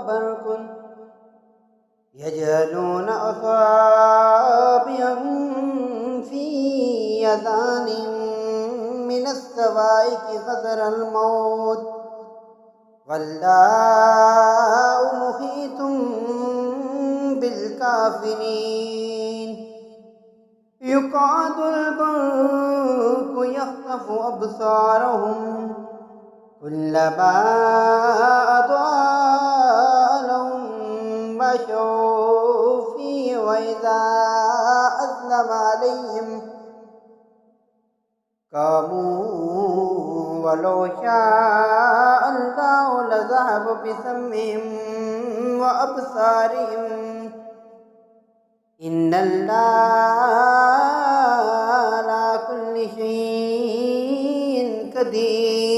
برق يجعلون أصابعهم في آذانهم من الصواعق حذر الموت والله محيط بالكافرين يكاد البرق يخطف أبصارهم كلما أضاء لهم مشوا فيه وإذا أظلم عليهم قاموا ولو شاء الله لذهب بسمعهم وأبصارهم إن الله على كل شيء قدير